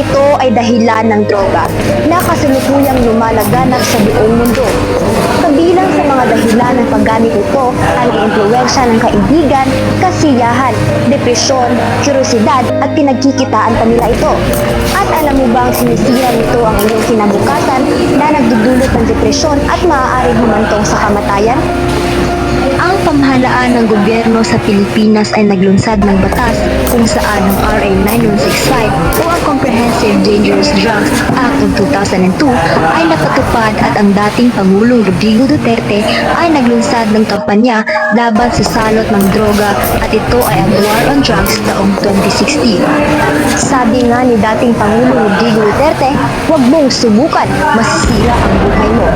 ito ay dahilan ng droga na kasalukuyang lumalaganap sa buong mundo. Kabilang sa mga dahilan ng paggamit nito ang impluwensya ng kaibigan, kasiyahan, depresyon, kuryosidad at pinagkikitaan pa nila ito. At alam mo bang sinisira nito ang iyong kinabukasan na nagdudulot ng depresyon at maaaring humantong sa kamatayan? Ang pamahalaan ng gobyerno sa Pilipinas ay naglunsad ng batas kung saan ang RA 9165 o ang Comprehensive Dangerous Drugs Act of 2002 ay nakatupad at ang dating Pangulong Rodrigo Duterte ay naglunsad ng kampanya laban sa salot ng droga at ito ay ang War on Drugs taong 2016. Sabi nga ni dating Pangulong Rodrigo Duterte, huwag mong subukan, masisira ang buhay mo.